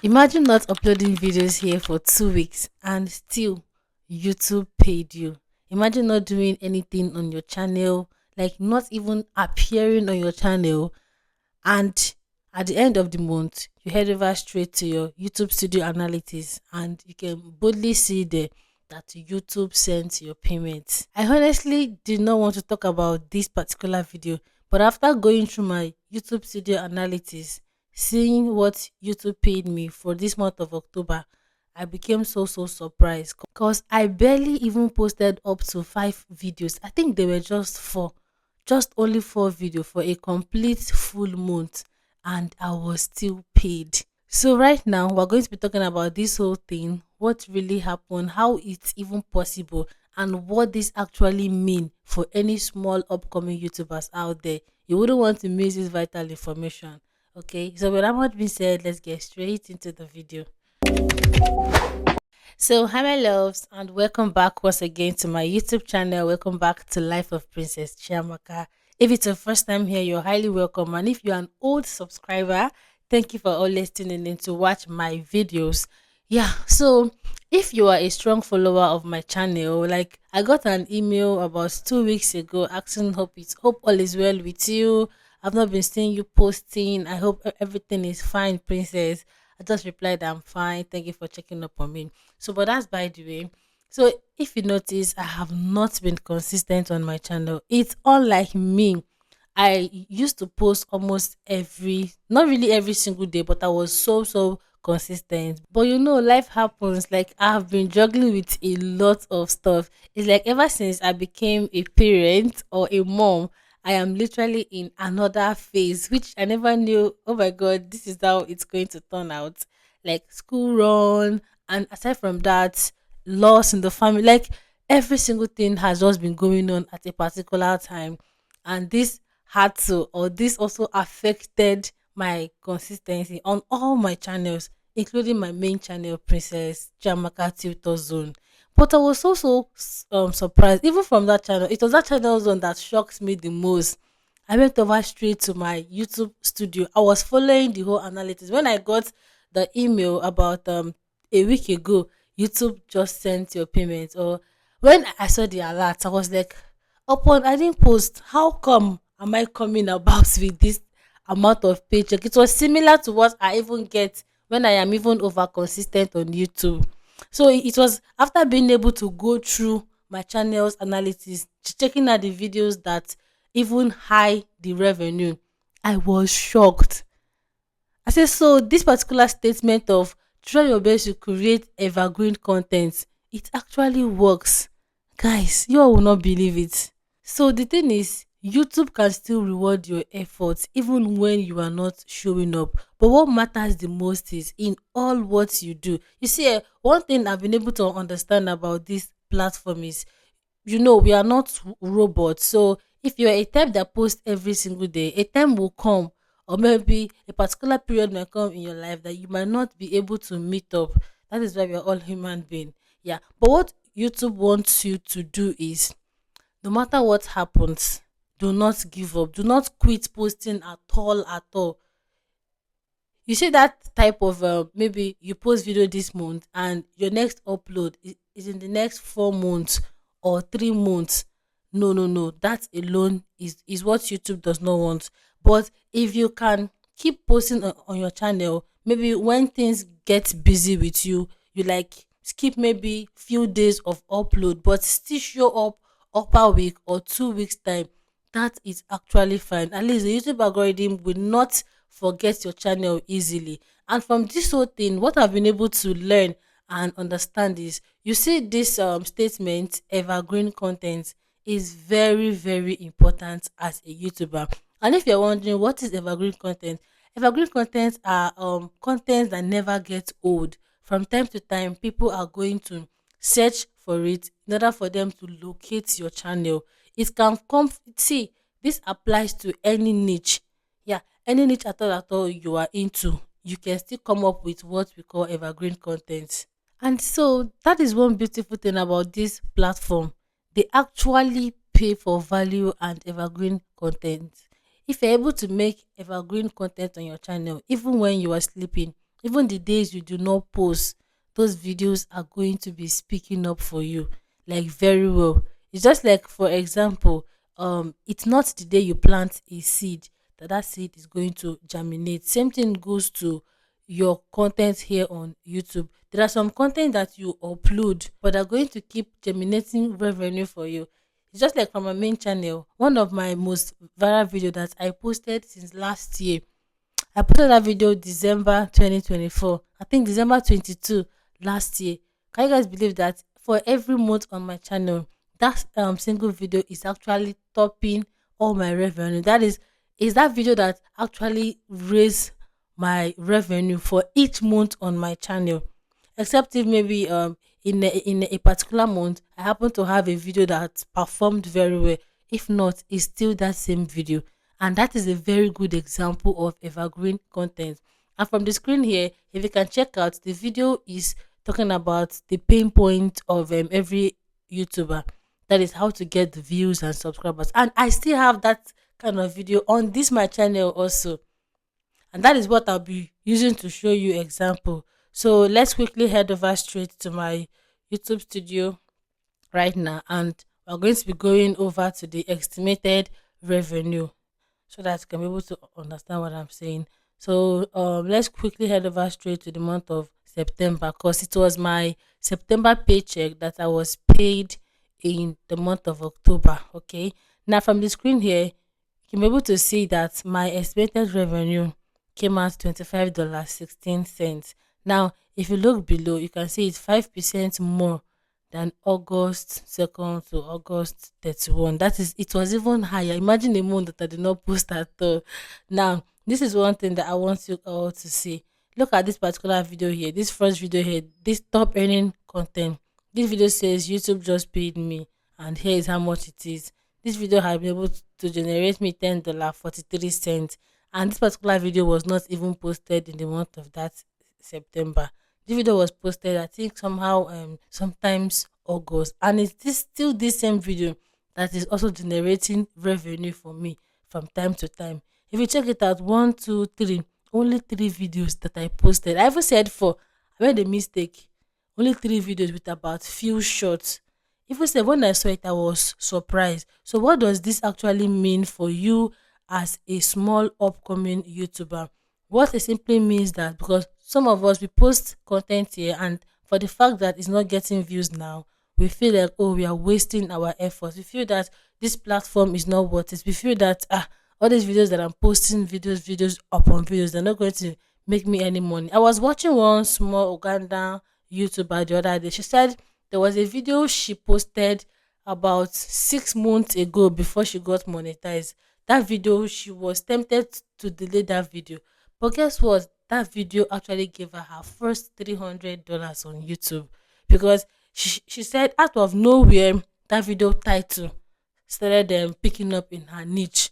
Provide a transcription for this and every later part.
Imagine not uploading videos here for 2 weeks and still YouTube paid you. Imagine not doing anything on your channel, like not even appearing on your channel, and at the end of the month, you head over straight to your YouTube Studio Analytics and you can boldly see there that YouTube sent your payments. I honestly did not want to talk about this particular video, but after going through my YouTube Studio Analytics, seeing what YouTube paid me for this month of October, I became so surprised because I barely even posted up to 5 videos. I think they were just four, just only 4 videos for a complete full month, and I was still paid. So right now we're going to be talking about this whole thing, what really happened, how it's even possible, and what this actually mean for any small upcoming YouTubers out there. You wouldn't want to miss this vital information. Okay, so with that much being said, let's get straight into the video. So, hi, my loves, and welcome back once again to my YouTube channel. Welcome back to Life of Princess Chiamaka. If it's your first time here, you're highly welcome. And if you're an old subscriber, thank you for always tuning in to watch my videos. Yeah, so if you are a strong follower of my channel, like I got an email about 2 weeks ago asking hope all is well with you. I've not been seeing you posting. I hope everything is fine, princess. I just replied, I'm fine. Thank you for checking up on me. So, but that's by the way. So, if you notice, I have not been consistent on my channel. It's unlike me. I used to post almost not really every single day, but I was so consistent. But life happens. Like I've been juggling with a lot of stuff. It's like ever since I became a parent or a mom, I am literally in another phase, which I never knew. Oh my god, this is how it's going to turn out. Like school run, and aside from that, loss in the family. Like every single thing has just been going on at a particular time, and this also affected my consistency on all my channels, including my main channel, Princess Chiamaka Tutor Zone. But I was also surprised, even from that channel. It was that channel zone that shocked me the most. I went over straight to my YouTube studio. I was following the whole analytics. When I got the email about a week ago, YouTube just sent your payment. Or when I saw the alert, I was like, upon I didn't post, how come am I coming about with this amount of paycheck? It was similar to what I even get when I am even over consistent on YouTube. So it was after being able to go through my channel's analytics, checking out the videos that even high the revenue, I was shocked. I said, so this particular statement of try your best to create evergreen content, it actually works. Guys, you all will not believe it. So the thing is, YouTube can still reward your efforts even when you are not showing up. But what matters the most is in all what you do. You see, one thing I've been able to understand about this platform is, we are not robots. So if you're a type that posts every single day, a time will come, or maybe a particular period might come in your life that you might not be able to meet up. That is why we are all human beings. Yeah. But what YouTube wants you to do is, no matter what happens, do not give up. Do not quit posting at all, at all. You see that type of maybe you post video this month and your next upload is in the next 4 months or 3 months. No, no, no. That alone is what YouTube does not want. But if you can keep posting on your channel, maybe when things get busy with you, you like skip maybe few days of upload, but still show up upper week or 2 weeks time, that is actually fine. At least the YouTube algorithm will not forget your channel easily. And from this whole thing, what I've been able to learn and understand is, you see this statement, evergreen content, is very important as a YouTuber. And if you're wondering what is evergreen content are content that never get old. From time to time, people are going to search for it in order for them to locate your channel. It can come, see, this applies to any niche. Yeah, any niche at all you are into, you can still come up with what we call evergreen content. And so that is one beautiful thing about this platform. They actually pay for value and evergreen content. If you're able to make evergreen content on your channel, even when you are sleeping, Even the days you do not post, those videos are going to be speaking up for you, like very well. It's just like, for example, it's not the day you plant a seed that that seed is going to germinate. Same thing goes to your content here on YouTube. There are some content that you upload, but are going to keep germinating revenue for you. It's just like from my main channel. One of my most viral video that I posted since last year, I posted that video December 2024. I think December 22 last year. Can you guys believe that for every month on my channel, that single video is actually topping all my revenue. That is that video that actually raised my revenue for each month on my channel. Except if maybe in a particular month I happen to have a video that performed very well. If not, it's still that same video. And that is a very good example of evergreen content. And from the screen here, if you can check out, the video is talking about the pain point of every YouTuber. That is how to get the views and subscribers. And I still have that kind of video on this my channel also. And that is what I'll be using to show you example. So let's quickly head over straight to my YouTube studio right now, and we're going to be going over to the estimated revenue so that you can be able to understand what I'm saying. So let's quickly head over straight to the month of September, because it was my September paycheck that I was paid in the month of October. Okay. Now from the screen here, you can be able to see that my estimated revenue came out $25.16. Now, if you look below, you can see it's 5% more than August 2nd to August 31. That is, it was even higher. Imagine a month that I did not post at all. Now, this is one thing that I want you all to see. Look at this particular video here, this first video here, this top earning content. This video says YouTube just paid me, and here is how much it is. This video has been able to generate me $10.43, and this particular video was not even posted in the month of that September. The video was posted, I think somehow sometimes August, and it's still this same video that is also generating revenue for me from time to time. If you check it out, one, two, three, only three videos that I posted. I even said four. I made a mistake. Only three videos with about few shots. Even said when I saw it, I was surprised. So what does this actually mean for you as a small upcoming YouTuber? What it simply means that because some of us we post content here, and for the fact that it's not getting views now, we feel like, oh, we are wasting our efforts. We feel that this platform is not worth it. We feel that all these videos that I'm posting, videos upon videos, they're not going to make me any money. I was watching one small Ugandan YouTuber the other day. She said there was a video she posted about 6 months ago before she got monetized. That video, she was tempted to delete that video. But guess what? That video actually gave her first $300 on YouTube, because she said out of nowhere that video title started picking up in her niche,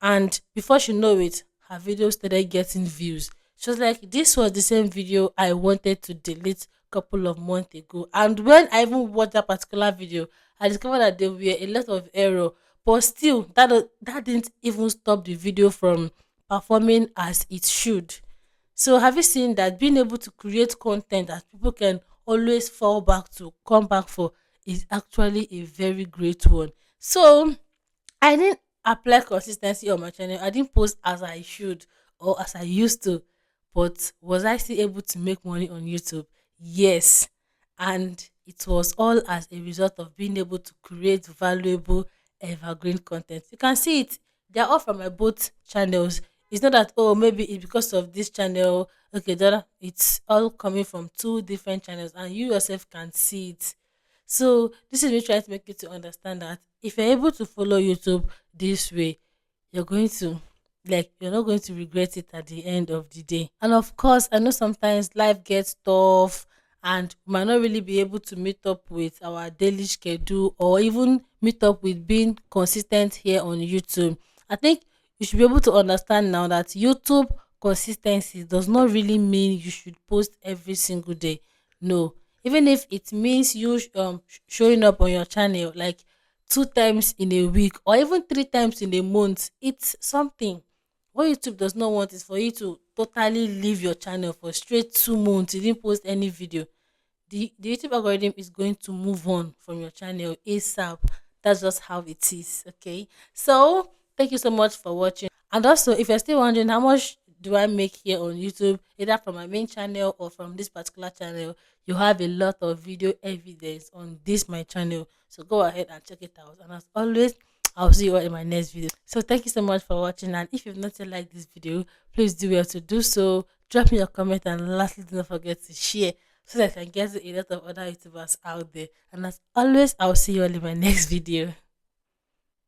and before she know it, her video started getting views. She was like, this was the same video I wanted to delete couple of months ago. And when I even watched that particular video, I discovered that there were a lot of error. But still, that didn't even stop the video from performing as it should. So have you seen that being able to create content that people can always fall back to, come back for, is actually a very great one. So I didn't apply consistency on my channel. I didn't post as I should or as I used to. But was I still able to make money on YouTube? Yes. And it was all as a result of being able to create valuable evergreen content. You can see it. They're all from my both channels. It's not that, oh, maybe it's because of this channel. Okay, the other, it's all coming from two different channels, and you yourself can see it. So this is me trying to make you to understand that if you're able to follow YouTube this way, you're going to, like, you're not going to regret it at the end of the day. And of course, I know sometimes life gets tough and we might not really be able to meet up with our daily schedule or even meet up with being consistent here on YouTube. I think you should be able to understand now that YouTube consistency does not really mean you should post every single day. No, even if it means you showing up on your channel like 2 times in a week or even 3 times in a month, it's something. What YouTube does not want is for you to totally leave your channel for straight 2 months, you didn't post any video, the YouTube algorithm is going to move on from your channel ASAP. That's just how it is. Okay. So thank you so much for watching. And also, if you're still wondering how much do I make here on YouTube, either from my main channel or from this particular channel, you have a lot of video evidence on this my channel. So go ahead and check it out. And as always, I'll see you all in my next video. So thank you so much for watching. And if you've not yet liked this video, please do well to do so. Drop me a comment, and lastly, don't forget to share so that I can get a lot of other YouTubers out there. And as always, I'll see you all in my next video.